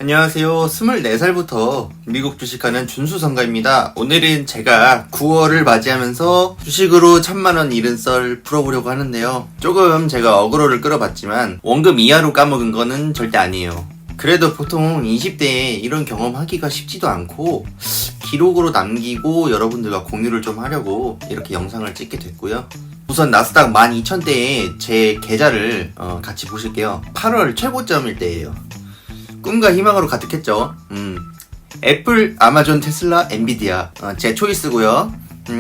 안녕하세요. 24살부터 미국 주식하는 준수성가입니다. 오늘은 제가 9월을 맞이하면서 주식으로 1000만원 잃은 썰 풀어보려고 하는데요. 조금 제가 어그로를 끌어봤지만 원금 이하로 까먹은 거는 절대 아니에요. 그래도 보통 20대에 이런 경험하기가 쉽지도 않고 기록으로 남기고 여러분들과 공유를 좀 하려고 이렇게 영상을 찍게 됐고요. 우선 나스닥 12,000대에 제 계좌를 같이 보실게요. 8월 최고점일 때예요. 꿈과 희망으로 가득했죠. 애플, 아마존, 테슬라, 엔비디아 제 초이스고요.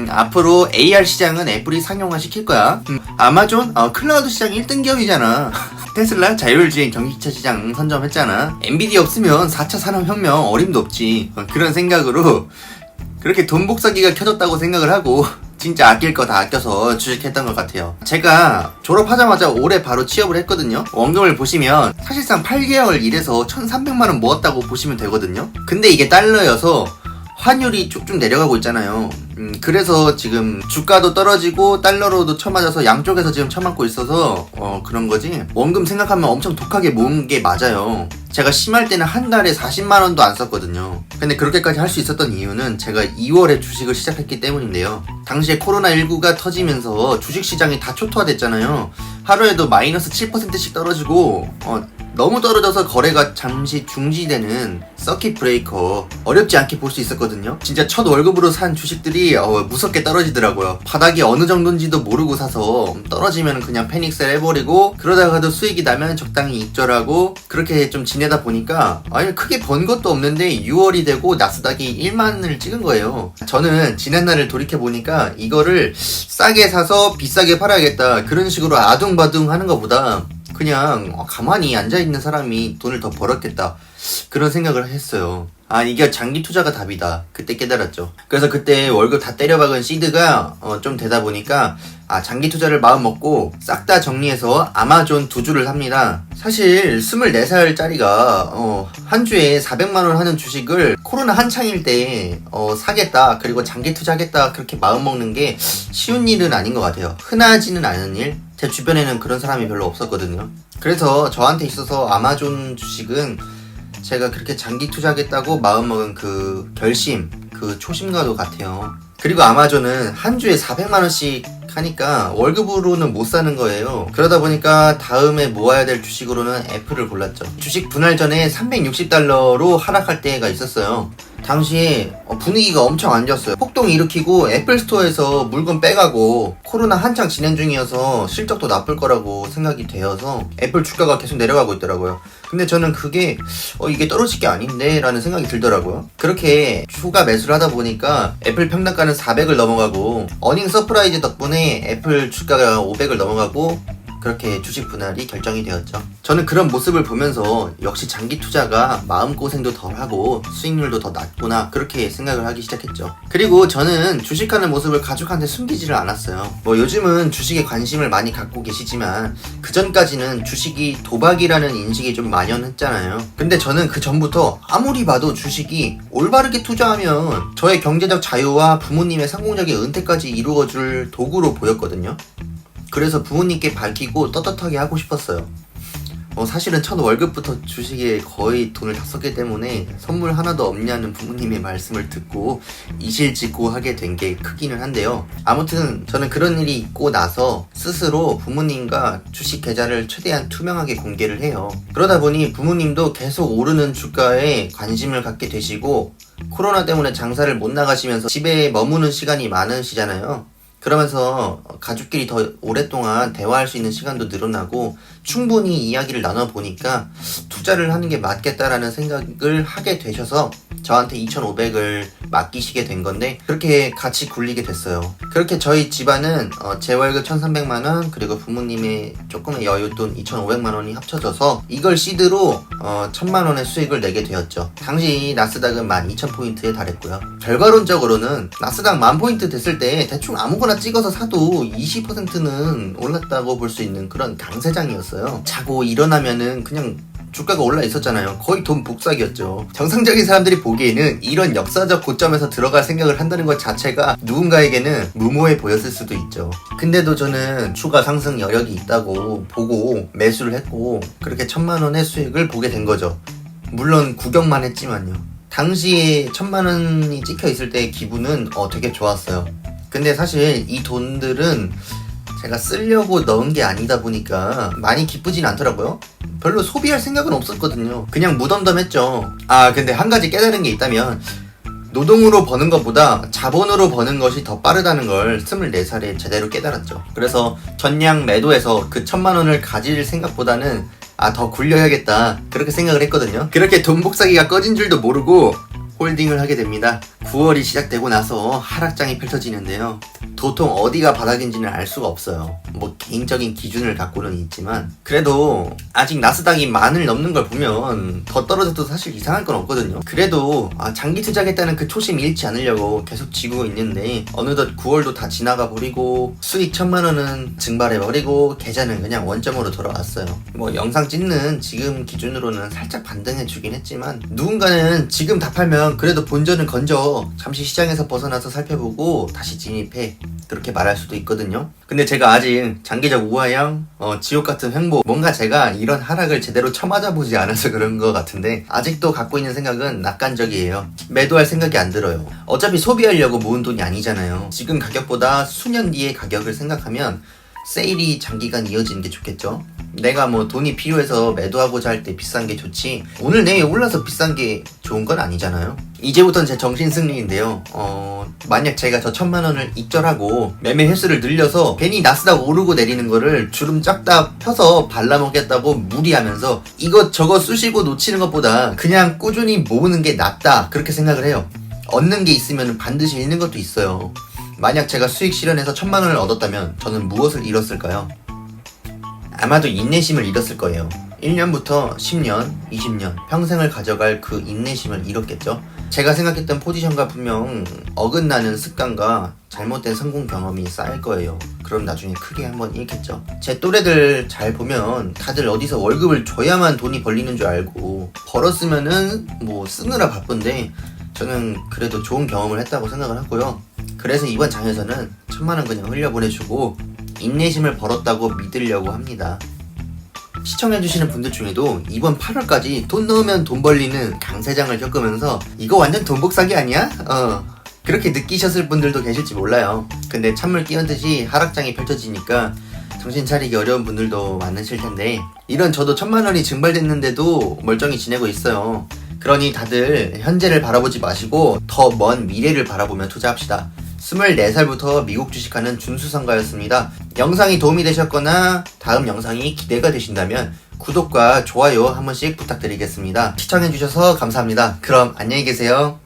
앞으로 AR 시장은 애플이 상용화 시킬 거야. 아마존 클라우드 시장 1등 기업이잖아. 테슬라 자율주행 전기차 시장 선점했잖아. 엔비디아 없으면 4차 산업혁명 어림도 없지. 그런 생각으로 그렇게 돈 복사기가 켜졌다고 생각을 하고 진짜 아낄 거 다 아껴서 주식했던 것 같아요. 제가 졸업하자마자 올해 바로 취업을 했거든요. 원금을 보시면 사실상 8개월 일해서 1,300만원 모았다고 보시면 되거든요. 근데 이게 달러여서 환율이 쭉쭉 내려가고 있잖아요. 그래서 지금 주가도 떨어지고 달러로도 쳐맞아서 양쪽에서 지금 쳐맞고 있어서 그런 거지. 원금 생각하면 엄청 독하게 모은 게 맞아요. 제가 심할 때는 한 달에 40만원도 안 썼거든요. 근데 그렇게까지 할 수 있었던 이유는 제가 2월에 주식을 시작했기 때문인데요. 당시에 코로나19가 터지면서 주식시장이 다 초토화됐잖아요. 하루에도 마이너스 7%씩 떨어지고 너무 떨어져서 거래가 잠시 중지되는 서킷 브레이커 어렵지 않게 볼 수 있었거든요. 진짜 첫 월급으로 산 주식들이 무섭게 떨어지더라고요. 바닥이 어느 정도인지도 모르고 사서 떨어지면 그냥 패닉셀 해버리고 그러다가도 수익이 나면 적당히 익절하고 그렇게 좀 지내다 보니까 크게 번 것도 없는데 6월이 되고 나스닥이 1만을 찍은 거예요. 저는 지난날을 돌이켜보니까 이거를 싸게 사서 비싸게 팔아야겠다 그런 식으로 아둥바둥 하는 것보다 그냥 가만히 앉아있는 사람이 돈을 더 벌었겠다 그런 생각을 했어요. 이게 장기 투자가 답이다 그때 깨달았죠. 그래서 그때 월급 다 때려박은 시드가 좀 되다 보니까 장기 투자를 마음 먹고 싹 다 정리해서 아마존 2주를 삽니다. 사실 24살짜리가 한 주에 400만원 하는 주식을 코로나 한창일 때 사겠다 그리고 장기 투자하겠다 그렇게 마음 먹는 게 쉬운 일은 아닌 것 같아요. 흔하지는 않은 일. 제 주변에는 그런 사람이 별로 없었거든요. 그래서 저한테 있어서 아마존 주식은 제가 그렇게 장기 투자하겠다고 마음먹은 그 결심, 그 초심과도 같아요. 그리고 아마존은 한 주에 400만원씩 하니까 월급으로는 못 사는 거예요. 그러다 보니까 다음에 모아야 될 주식으로는 애플을 골랐죠. 주식 분할 전에 360달러로 하락할 때가 있었어요. 당시에 분위기가 엄청 안 좋았어요. 폭동 일으키고 애플스토어에서 물건 빼가고 코로나 한창 진행 중이어서 실적도 나쁠 거라고 생각이 되어서 애플 주가가 계속 내려가고 있더라고요. 근데 저는 그게 이게 떨어질 게 아닌데 라는 생각이 들더라고요. 그렇게 추가 매수를 하다 보니까 애플 평단가는 400을 넘어가고 어닝 서프라이즈 덕분에 애플 주가가 500을 넘어가고 그렇게 주식 분할이 결정이 되었죠. 저는 그런 모습을 보면서 역시 장기 투자가 마음고생도 덜하고 수익률도 더 낮구나 그렇게 생각을 하기 시작했죠. 그리고 저는 주식하는 모습을 가족한테 숨기지를 않았어요. 요즘은 주식에 관심을 많이 갖고 계시지만 그전까지는 주식이 도박이라는 인식이 좀 만연했잖아요. 근데 저는 그 전부터 아무리 봐도 주식이 올바르게 투자하면 저의 경제적 자유와 부모님의 성공적인 은퇴까지 이루어줄 도구로 보였거든요. 그래서 부모님께 밝히고 떳떳하게 하고 싶었어요. 사실은 첫 월급부터 주식에 거의 돈을 다 썼기 때문에 선물 하나도 없냐는 부모님의 말씀을 듣고 이실직고 하게 된 게 크기는 한데요. 아무튼 저는 그런 일이 있고 나서 스스로 부모님과 주식 계좌를 최대한 투명하게 공개를 해요. 그러다 보니 부모님도 계속 오르는 주가에 관심을 갖게 되시고 코로나 때문에 장사를 못 나가시면서 집에 머무는 시간이 많으시잖아요. 그러면서 가족끼리 더 오랫동안 대화할 수 있는 시간도 늘어나고 충분히 이야기를 나눠보니까 투자를 하는 게 맞겠다라는 생각을 하게 되셔서 저한테 2,500을 맡기시게 된 건데 그렇게 같이 굴리게 됐어요. 그렇게 저희 집안은 제 월급 1,300만원 그리고 부모님의 조금의 여윳돈 2,500만원이 합쳐져서 이걸 시드로 1,000만원의 수익을 내게 되었죠. 당시 나스닥은 12,000포인트에 달했고요. 결과론적으로는 나스닥 10,000포인트 됐을 때 대충 아무거나 찍어서 사도 20%는 올랐다고 볼 수 있는 그런 강세장이었어요. 자고 일어나면은 그냥 주가가 올라 있었잖아요. 거의 돈 복사기였죠. 정상적인 사람들이 보기에는 이런 역사적 고점에서 들어갈 생각을 한다는 것 자체가 누군가에게는 무모해 보였을 수도 있죠. 근데도 저는 추가 상승 여력이 있다고 보고 매수를 했고 그렇게 1,000만원의 수익을 보게 된 거죠. 물론 구경만 했지만요. 당시에 1000만원이 찍혀 있을 때의 기분은 되게 좋았어요. 근데 사실 이 돈들은 제가 쓰려고 넣은 게 아니다 보니까 많이 기쁘진 않더라고요. 별로 소비할 생각은 없었거든요. 그냥 무덤덤했죠. 근데 한 가지 깨달은 게 있다면 노동으로 버는 것보다 자본으로 버는 것이 더 빠르다는 걸 24살에 제대로 깨달았죠. 그래서 전량 매도해서 그 1000만원을 가질 생각보다는 더 굴려야겠다 그렇게 생각을 했거든요. 그렇게 돈 복사기가 꺼진 줄도 모르고 홀딩을 하게 됩니다. 9월이 시작되고 나서 하락장이 펼쳐지는데요. 도통 어디가 바닥인지는 알 수가 없어요. 뭐 개인적인 기준을 갖고는 있지만 그래도 아직 나스닥이 만을 넘는 걸 보면 더 떨어져도 사실 이상할 건 없거든요. 그래도 장기 투자하겠다는 그 초심 잃지 않으려고 계속 쥐고 있는데 어느덧 9월도 다 지나가 버리고 수익 1000만원은 증발해 버리고 계좌는 그냥 원점으로 돌아왔어요. 뭐 영상 찍는 지금 기준으로는 살짝 반등해 주긴 했지만 누군가는 지금 다 팔면 그래도 본전을 건져 잠시 시장에서 벗어나서 살펴보고 다시 진입해 그렇게 말할 수도 있거든요. 근데 제가 아직 장기적 우하향, 지옥 같은 횡보, 뭔가 제가 이런 하락을 제대로 쳐맞아보지 않아서 그런 것 같은데 아직도 갖고 있는 생각은 낙관적이에요. 매도할 생각이 안 들어요. 어차피 소비하려고 모은 돈이 아니잖아요. 지금 가격보다 수년 뒤의 가격을 생각하면 세일이 장기간 이어지는 게 좋겠죠. 내가 뭐 돈이 필요해서 매도하고자 할 때 비싼 게 좋지 오늘 내일 올라서 비싼 게 좋은 건 아니잖아요. 이제부터는 제 정신승리인데요. 만약 제가 저 1000만원을 익절하고 매매 횟수를 늘려서 괜히 나스닥 오르고 내리는 거를 주름 쫙 다 펴서 발라먹겠다고 무리하면서 이것저것 쑤시고 놓치는 것보다 그냥 꾸준히 모으는 게 낫다 그렇게 생각을 해요. 얻는 게 있으면 반드시 잃는 것도 있어요. 만약 제가 수익 실현해서 1000만원을 얻었다면 저는 무엇을 잃었을까요? 아마도 인내심을 잃었을 거예요. 1년부터 10년, 20년, 평생을 가져갈 그 인내심을 잃었겠죠? 제가 생각했던 포지션과 분명 어긋나는 습관과 잘못된 성공 경험이 쌓일 거예요. 그럼 나중에 크게 한번 잃겠죠. 제 또래들 잘 보면 다들 어디서 월급을 줘야만 돈이 벌리는 줄 알고 벌었으면은 뭐 쓰느라 바쁜데 저는 그래도 좋은 경험을 했다고 생각을 하고요. 그래서 이번 장에서는 1000만원 그냥 흘려보내주고 인내심을 벌었다고 믿으려고 합니다. 시청해주시는 분들 중에도 이번 8월까지 돈 넣으면 돈 벌리는 강세장을 겪으면서 이거 완전 돈 복사기 아니야? 그렇게 느끼셨을 분들도 계실지 몰라요. 근데 찬물 끼얹듯이 하락장이 펼쳐지니까 정신 차리기 어려운 분들도 많으실 텐데 이런 저도 1000만원이 증발됐는데도 멀쩡히 지내고 있어요. 그러니 다들 현재를 바라보지 마시고 더 먼 미래를 바라보며 투자합시다. 24살부터 미국 주식하는 준수성가였습니다. 영상이 도움이 되셨거나 다음 영상이 기대가 되신다면 구독과 좋아요 한 번씩 부탁드리겠습니다. 시청해주셔서 감사합니다. 그럼 안녕히 계세요.